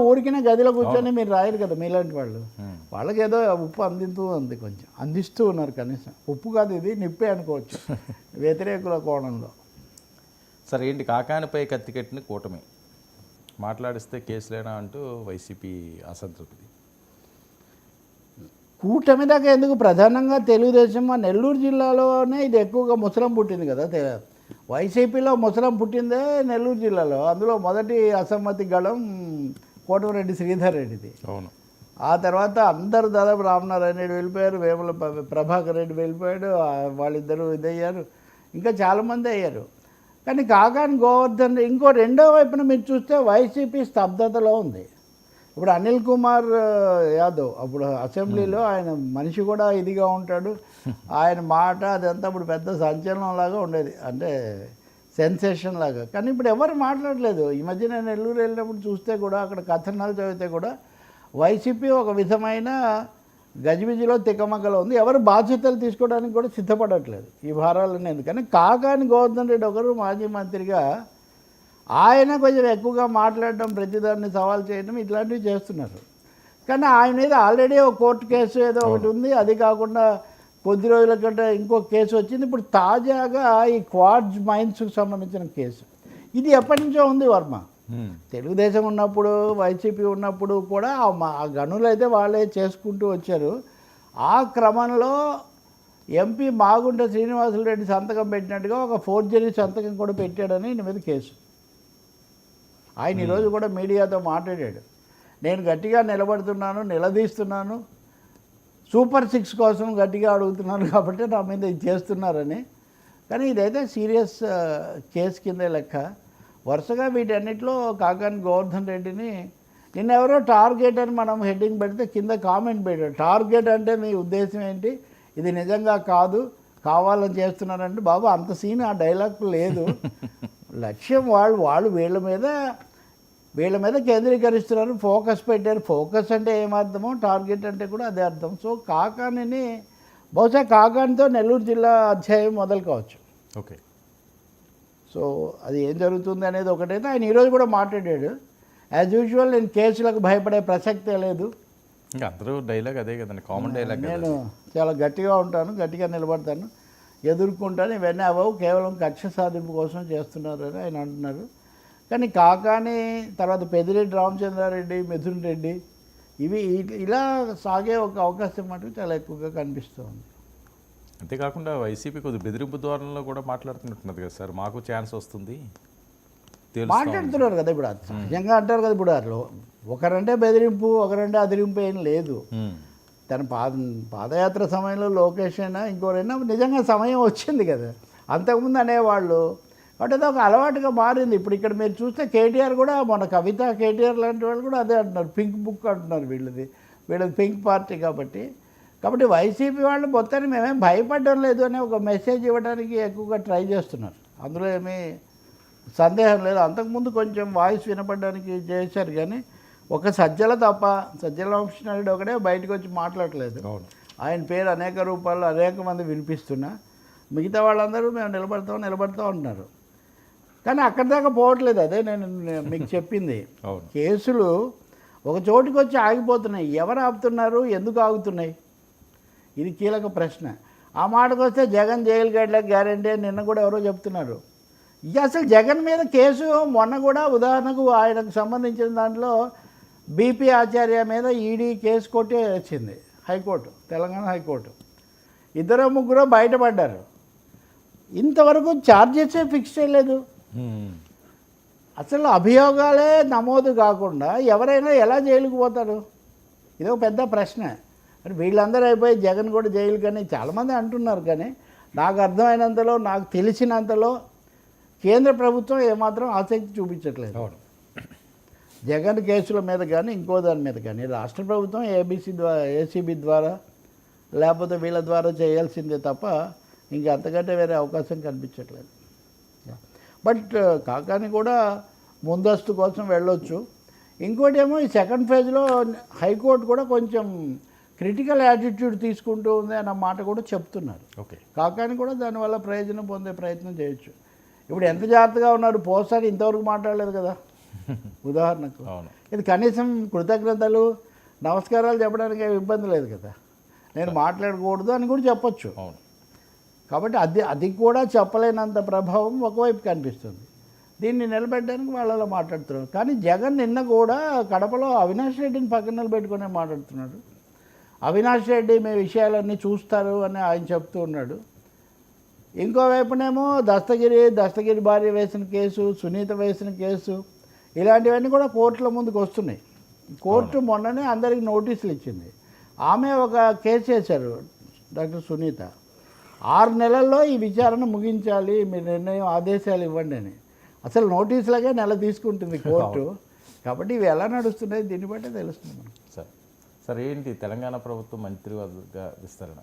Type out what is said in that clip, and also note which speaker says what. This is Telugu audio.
Speaker 1: ఊరికినే గదిలో కూర్చొని మీరు రాయరు కదా మీలాంటి వాళ్ళు. వాళ్ళకి ఏదో ఉప్పు అందిస్తూ ఉంది, కొంచెం అందిస్తూ ఉన్నారు. కనీసం ఉప్పు కాదు, ఇది నిప్పే అనుకోవచ్చు వ్యతిరేకుల కోణంలో.
Speaker 2: సరే ఏంటి కాకానిపై కత్తి కట్టిన కూటమి మాట్లాడిస్తే కేసులేనా అంటూ వైసీపీ అసంతృప్తి.
Speaker 1: కూటమి దాకా ఎందుకు, ప్రధానంగా తెలుగుదేశం నెల్లూరు జిల్లాలోనే ఇది ఎక్కువగా ముసలం పుట్టింది కదా. వైసీపీలో ముసలం పుట్టిందే నెల్లూరు జిల్లాలో. అందులో మొదటి అసమ్మతి గళం కోటమిరెడ్డి శ్రీధర్ రెడ్డిది.
Speaker 2: అవును.
Speaker 1: ఆ తర్వాత అందరూ దాదాపు రామనారాయణ రెడ్డి వెళ్ళిపోయారు, వేముల ప్రభాకర్ రెడ్డి వెళ్ళిపోయాడు, వాళ్ళిద్దరూ ఇదయ్యారు, ఇంకా చాలామంది అయ్యారు. కానీ కాకాని గోవర్ధన్ ఇంకో రెండో వైపున మీరు చూస్తే వైసీపీ స్తబ్దతలో ఉంది. ఇప్పుడు అనిల్ కుమార్ యాదవ్ అప్పుడు అసెంబ్లీలో ఆయన మనిషి కూడా ఇదిగా ఉంటాడు, ఆయన మాట అదంతా ఇప్పుడు పెద్ద సంచలనం లాగా ఉండేది, అంటే సెన్సేషన్ లాగా. కానీ ఇప్పుడు ఎవరు మాట్లాడలేదు. ఈ మధ్య నేను నెల్లూరు వెళ్ళినప్పుడు చూస్తే కూడా అక్కడ కథనాలు చదివితే కూడా వైసీపీ ఒక విధమైన గజిబిజిలో తికమకలో ఉంది. ఎవరు బాధ్యతలు తీసుకోవడానికి కూడా సిద్ధపడట్లేదు ఈ భారాలన్నీ. ఎందుకని కాకాని గోవర్ధన్ రెడ్డి ఒకరు మాజీ మంత్రిగా ఆయన కొంచెం ఎక్కువగా మాట్లాడడం, ప్రతిదాన్ని సవాల్ చేయడం, ఇట్లాంటివి చేస్తున్నారు. కానీ ఆయన మీద ఆల్రెడీ ఒక కోర్టు కేసు ఏదో ఒకటి ఉంది. అది కాకుండా కొద్ది రోజుల కంటే ఇంకో కేసు వచ్చింది. ఇప్పుడు తాజాగా ఈ క్వార్ట్జ్ మైన్స్కి సంబంధించిన కేసు, ఇది ఎప్పటి నుంచో ఉంది వర్మ. తెలుగుదేశం ఉన్నప్పుడు, వైసీపీ ఉన్నప్పుడు కూడా ఆ గనులు అయితే వాళ్ళే చేసుకుంటూ వచ్చారు. ఆ క్రమంలో ఎంపీ మాగుంట శ్రీనివాసులు రెడ్డి సంతకం పెట్టినట్టుగా ఒక ఫోర్జరీ సంతకం కూడా పెట్టాడని ఈయన మీద కేసు. ఆయన ఈరోజు కూడా మీడియాతో మాట్లాడాడు. నేను గట్టిగా నిలబడుతున్నాను, నిలదీస్తున్నాను, సూపర్ 6 కోసం గట్టిగా అడుగుతున్నాను కాబట్టి నా మీద ఇది చేస్తున్నారని. కానీ ఇదైతే సీరియస్ కేసు కిందే లెక్క. వరుసగా వీటన్నిటిలో కాకాని గోవర్ధన్ రెడ్డిని నిన్నెవరో టార్గెట్ అని మనం హెడ్డింగ్ పెడితే కింద కామెంట్ పెట్టాడు. టార్గెట్ అంటే మీ ఉద్దేశం ఏంటి, ఇది నిజంగా కాదు, కావాలని చేస్తున్నారంటే, బాబు అంత సీన్ ఆ డైలాగ్ లేదు. లక్ష్యం వాళ్ళు వీళ్ళ మీద కేంద్రీకరిస్తున్నారు, ఫోకస్ పెట్టారు. ఫోకస్ అంటే ఏమర్థమో, టార్గెట్ అంటే కూడా అదే అర్థం. సో కాకానిని బహుశా కాకానితో నెల్లూరు జిల్లా అధ్యాయం మొదలు కావచ్చు.
Speaker 2: ఓకే.
Speaker 1: సో అది ఏం జరుగుతుంది అనేది ఒకటైతే ఆయన ఈరోజు కూడా మాట్లాడాడు. యాజ్ యూజువల్ నేను కేసులకు భయపడే ప్రసక్తే లేదు,
Speaker 2: ఇంకా అందరూ డైలాగ్ అదే కదండి, కామన్ డైలాగ్.
Speaker 1: నేను చాలా గట్టిగా ఉంటాను, గట్టిగా నిలబడతాను, ఎదుర్కొంటాను, ఇవన్నీ అవ్వవు, కేవలం కక్ష సాధింపు కోసం చేస్తున్నారు అని ఆయన అంటున్నారు. కానీ కాకాని తర్వాత పెద్దిరెడ్డి రామచంద్రారెడ్డి, మిథున్ రెడ్డి, ఇవి ఇలా సాగే ఒక అవకాశం మటుకు చాలా ఎక్కువగా కనిపిస్తూ ఉంది.
Speaker 2: అంతేకాకుండా వైసీపీ కొద్ది బెదిరింపు ధోరణిలో కూడా మాట్లాడుతున్నట్టున్నది కదా సార్, మాకు ఛాన్స్ వస్తుంది
Speaker 1: మాట్లాడుతున్నారు కదా. ఇప్పుడు సహజంగా అంటారు కదా, ఇప్పుడు అట్లా ఒకరంటే బెదిరింపు, ఒకరంటే అదిరింపు ఏం లేదు. తన పాదయాత్ర సమయంలో లోకేష్ అయినా ఇంకోరైనా నిజంగా సమయం వచ్చింది కదా, అంతకుముందు అనేవాళ్ళు. బట్ అది ఒక అలవాటుగా మారింది. ఇప్పుడు ఇక్కడ మీరు చూస్తే కేటీఆర్ కూడా, మన కవిత కేటీఆర్ లాంటి వాళ్ళు కూడా అదే అంటున్నారు, పింక్ బుక్ అంటున్నారు. వీళ్ళది పింక్ పార్టీ కాబట్టి వైసీపీ వాళ్ళు మొత్తాన్ని మేమేం భయపడడం లేదు అనే ఒక మెసేజ్ ఇవ్వడానికి ఎక్కువగా ట్రై చేస్తున్నారు. అందులో ఏమీ సందేహం లేదు. అంతకుముందు కొంచెం వాయిస్ వినపడడానికి చేశారు, కానీ ఒక సజ్జల తప్ప, సజ్జల రామకృష్ణారెడ్డి ఒకటే బయటకు వచ్చి మాట్లాడలేదు. ఆయన పేరు అనేక రూపాల్లో అనేక మంది వినిపిస్తున్నా, మిగతా వాళ్ళందరూ మేము నిలబడతాం అంటున్నారు. కానీ అక్కడి దాకా పోవట్లేదు. అదే నేను మీకు చెప్పింది. కేసులు ఒక చోటుకి వచ్చి ఆగిపోతున్నాయి. ఎవరు ఆపుతున్నారు, ఎందుకు ఆగుతున్నాయి, ఇది కీలక ప్రశ్న. ఆ మాటకు వస్తే జగన్ జైలు గడ్డలకు గ్యారంటీ అని నిన్న కూడా ఎవరో చెప్తున్నారు. ఇక అసలు జగన్ మీద కేసు మొన్న కూడా ఉదాహరణకు ఆయనకు సంబంధించిన దాంట్లో బీపీ ఆచార్య మీద ఈడీ కేసు కొట్టే వచ్చింది హైకోర్టు, తెలంగాణ హైకోర్టు. 2-3 బయటపడ్డారు. ఇంతవరకు ఛార్జెసే ఫిక్స్ చేయలేదు. అసలు అభియోగాలే నమోదు కాకుండా ఎవరైనా ఎలా జైలుకు పోతారు, ఇది ఒక పెద్ద ప్రశ్న. మరి వీళ్ళందరూ అయిపోయి జగన్ కూడా జైలు కానీ చాలామంది అంటున్నారు. కానీ నాకు అర్థమైనంతలో, నాకు తెలిసినంతలో కేంద్ర ప్రభుత్వం ఏమాత్రం ఆసక్తి చూపించట్లేదు జగన్ కేసుల మీద కానీ ఇంకో దాని మీద కానీ. రాష్ట్ర ప్రభుత్వం ఏసీబీ ద్వారా లేకపోతే వీళ్ళ ద్వారా చేయాల్సిందే తప్ప ఇంకా అంతకంటే వేరే అవకాశం కనిపించట్లేదు. బట్ కాకాని కూడా ముందస్తు కోసం వెళ్ళొచ్చు. ఇంకోటి ఏమో ఈ సెకండ్ ఫేజ్లో హైకోర్టు కూడా కొంచెం క్రిటికల్ యాటిట్యూడ్ తీసుకుంటూ ఉంది అన్న మాట కూడా చెప్తున్నారు. కాకాని కూడా దానివల్ల ప్రయోజనం పొందే ప్రయత్నం చేయొచ్చు. ఇప్పుడు ఎంత జాగ్రత్తగా ఉన్నారు, పోసారి ఇంతవరకు మాట్లాడలేదు కదా. ఉదాహరణకు
Speaker 2: అవును.
Speaker 1: ఇది కనీసం కృతజ్ఞతలు నమస్కారాలు చెప్పడానికి ఏమి ఇబ్బంది లేదు కదా. నేను మాట్లాడకూడదు అని కూడా చెప్పొచ్చు.
Speaker 2: అవును.
Speaker 1: కాబట్టి అది కూడా చెప్పలేనంత ప్రభావం ఒకవైపు కనిపిస్తుంది. దీన్ని నిలబెట్టడానికి వాళ్ళలో మాట్లాడుతున్నారు. కానీ జగన్ నిన్న కూడా కడపలో అవినాష్ రెడ్డిని పక్కన నిలబెట్టుకునే మాట్లాడుతున్నాడు. అవినాష్ రెడ్డి మీ విషయాలన్నీ చూస్తారు అని ఆయన చెప్తూ ఉన్నాడు. ఇంకోవైపునేమో దస్తగిరి భార్య వేసిన కేసు, సునీత వేసిన కేసు, ఇలాంటివన్నీ కూడా కోర్టుల ముందుకు వస్తున్నాయి. కోర్టు మొన్ననే అందరికి నోటీసులు ఇచ్చింది. ఆమె ఒక కేసు వేశారు, డాక్టర్ సునీత. 6 నెలల్లో ఈ విచారణ ముగించాలి, మీ నిర్ణయం ఆదేశాలు ఇవ్వండి అని. అసలు నోటీసులకే నెల తీసుకుంటుంది కోర్టు. కాబట్టి ఇవి ఎలా నడుస్తున్నాయి దీన్ని బట్టే తెలుస్తుంది మనకు.
Speaker 2: సార్ ఏంటి తెలంగాణ ప్రభుత్వం మంత్రివర్గ విస్తరణ